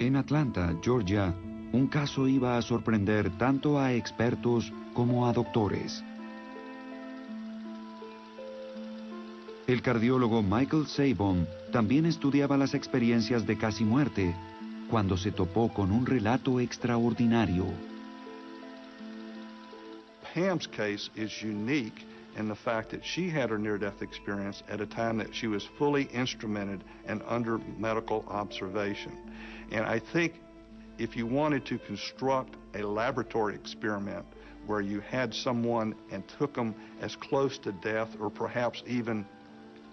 En Atlanta, Georgia, un caso iba a sorprender tanto a expertos como a doctores. El cardiólogo Michael Sabon también estudiaba las experiencias de casi muerte cuando se topó con un relato extraordinario. Pam's case is unique in the fact that she had her near-death experience at a time that she was fully instrumented and under medical observation. And I think if you wanted to construct a laboratory experiment where you had someone and took them as close to death or perhaps even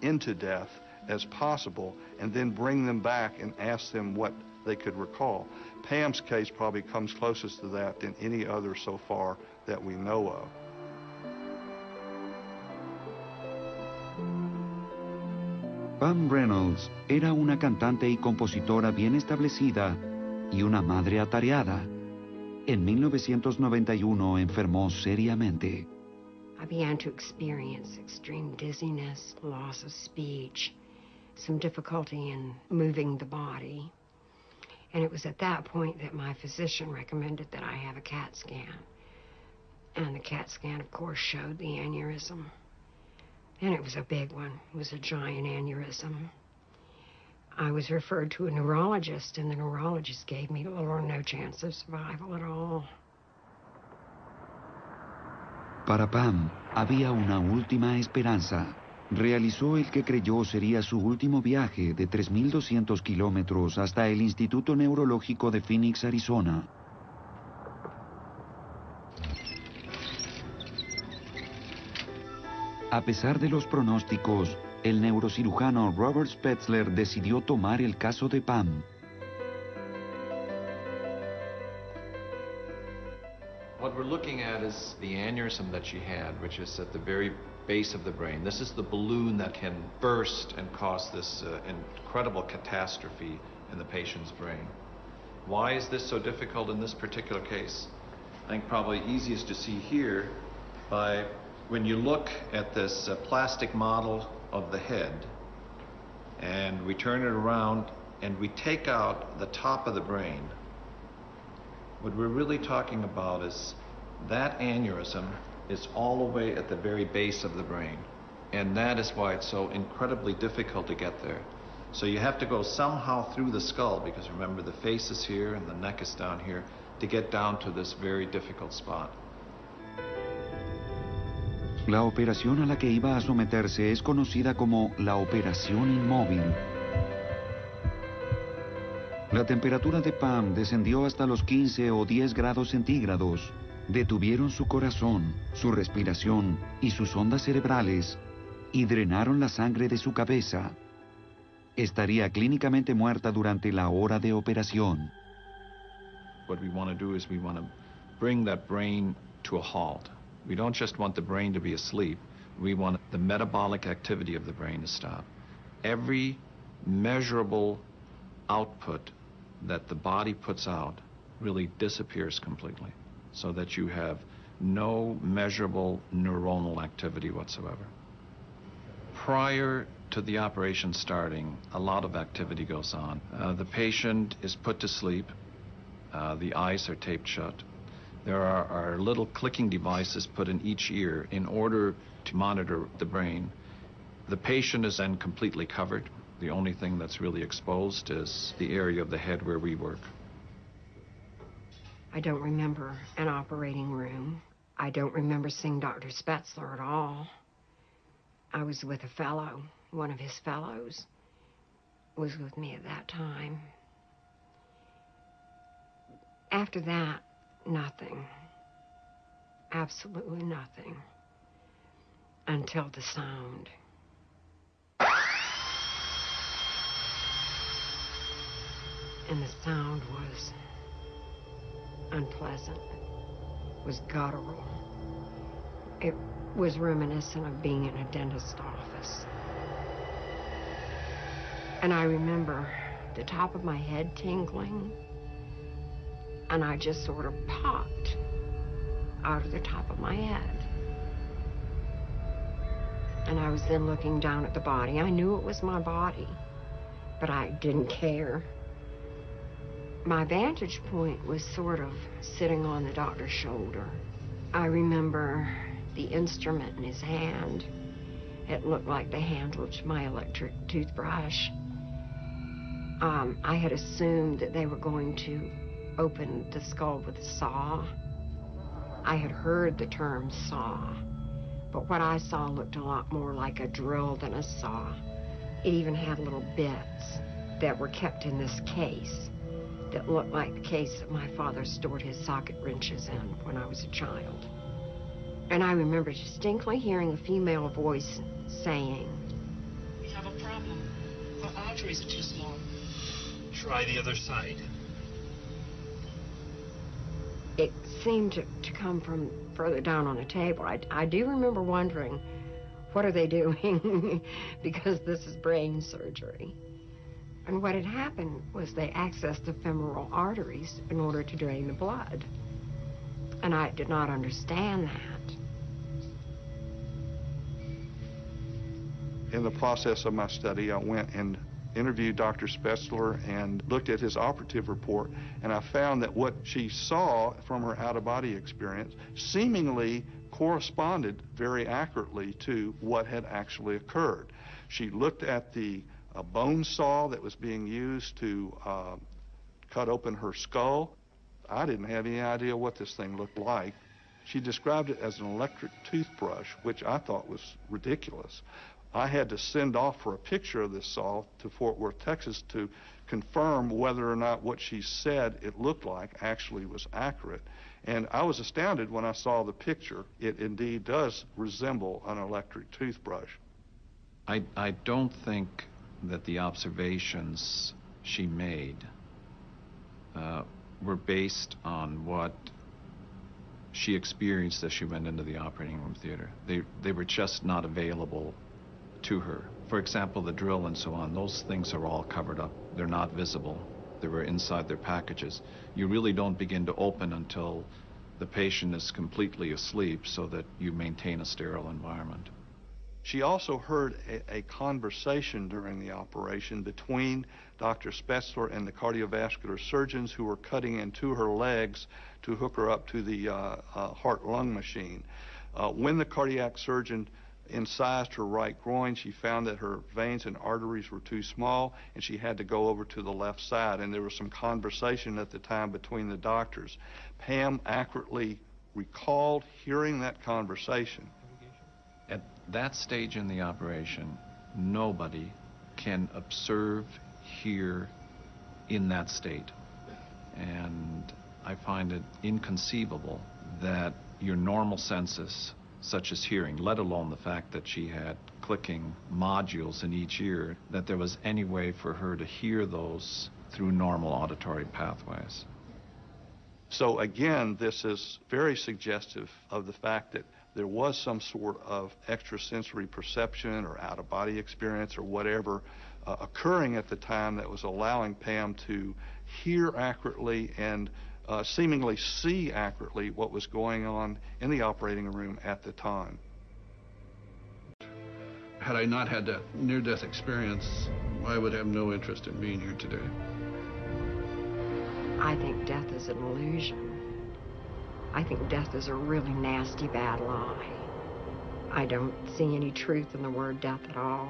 into death as possible and then bring them back and ask them what they could recall, Pam's case probably comes closest to that than any other so far that we know of. Pam Reynolds era una cantante y compositora bien establecida y una madre atareada. En 1991 enfermó seriamente. I began to experience extreme dizziness, loss of speech, some difficulty in moving the body. And it was at that point that my physician recommended that I have a CAT scan. And the CAT scan, of course, showed the aneurysm. And it was a big one. It was a giant aneurysm. I was referred to a neurologist, and the neurologist gave me little or no chance of survival at all. Para Pam, había una última esperanza. Realizó el que creyó sería su último viaje de 3.200 kilómetros hasta el Instituto Neurológico de Phoenix, Arizona. A pesar de los pronósticos, el neurocirujano Robert Spetzler decidió tomar el caso de Pam. What we're looking at is the aneurysm that she had, which is at the very base of the brain. This is the balloon that can burst and cause this incredible catastrophe in the patient's brain. Why is this so difficult in this particular case? I think probably easiest to see here by when you look at this plastic model of the head and we turn it around and we take out the top of the brain. What we're really talking about is that aneurysm is all the way at the very base of the brain. And that is why it's so incredibly difficult to get there. So you have to go somehow through the skull, because remember the face is here and the neck is down here, to get down to this very difficult spot. La operación a la que iba a someterse es conocida como la operación inmóvil. La temperatura de Pam descendió hasta los 15 o 10 grados centígrados. Detuvieron su corazón, su respiración y sus ondas cerebrales y drenaron la sangre de su cabeza. Estaría clínicamente muerta durante la hora de operación. What we want to do is we want to bring that brain to a halt. We don't just want the brain to be asleep. We want the metabolic activity of the brain to stop. Every measurable output that the body puts out really disappears completely, so that you have no measurable neuronal activity whatsoever. Prior to the operation starting, a lot of activity goes on. The patient is put to sleep. The eyes are taped shut. There are little clicking devices put in each ear in order to monitor the brain. The patient is then completely covered. The only thing that's really exposed is the area of the head where we work. I don't remember an operating room. I don't remember seeing Dr. Spetzler at all. I was with a fellow. One of his fellows was with me at that time. After that, nothing. Absolutely nothing. Until the sound. And the sound was unpleasant. It was guttural. It was reminiscent of being in a dentist's office. And I remember the top of my head tingling, and I just sort of popped out of the top of my head. And I was then looking down at the body. I knew it was my body, but I didn't care. My vantage point was sort of sitting on the doctor's shoulder. I remember the instrument in his hand. It looked like the handle to my electric toothbrush. I had assumed that they were going to open the skull with a saw. I had heard the term saw, but what I saw looked a lot more like a drill than a saw. It even had little bits that were kept in this case that looked like the case that my father stored his socket wrenches in when I was a child. And I remember distinctly hearing a female voice saying, "We have a problem. Our arteries are too small. Try the other side." It seemed to come from further down on the table. I do remember wondering, what are they doing? Because this is brain surgery. And what had happened was they accessed the femoral arteries in order to drain the blood. And I did not understand that. In the process of my study, I went and interviewed Dr. Spetzler and looked at his operative report, and I found that what she saw from her out-of-body experience seemingly corresponded very accurately to what had actually occurred. She looked at the bone saw that was being used to cut open her skull. I didn't have any idea what this thing looked like. She described it as an electric toothbrush, which I thought was ridiculous. I had to send off for a picture of this saw to Fort Worth, Texas, to confirm whether or not what she said it looked like actually was accurate. And I was astounded when I saw the picture. It indeed does resemble an electric toothbrush. I don't think that the observations she made were based on what she experienced as she went into the operating room theater. They were just not available to her. For example, the drill and so on, those things are all covered up. They're not visible. They were inside their packages. You really don't begin to open until the patient is completely asleep so that you maintain a sterile environment. She also heard a conversation during the operation between Dr. Spetzler and the cardiovascular surgeons who were cutting into her legs to hook her up to the heart-lung machine. When the cardiac surgeon incised her right groin, she found that her veins and arteries were too small, and she had to go over to the left side. And there was some conversation at the time between the doctors. Pam accurately recalled hearing that conversation. At that stage in the operation, nobody can observe, hear in that state. And I find it inconceivable that your normal senses, such as hearing, let alone the fact that she had clicking modules in each ear, that there was any way for her to hear those through normal auditory pathways. So again, this is very suggestive of the fact that there was some sort of extrasensory perception or out-of-body experience or whatever occurring at the time that was allowing Pam to hear accurately and seemingly see accurately what was going on in the operating room at the time. Had I not had that near-death experience, I would have no interest in being here today. I think death is an illusion. I think death is a really nasty, bad lie. I don't see any truth in the word death at all.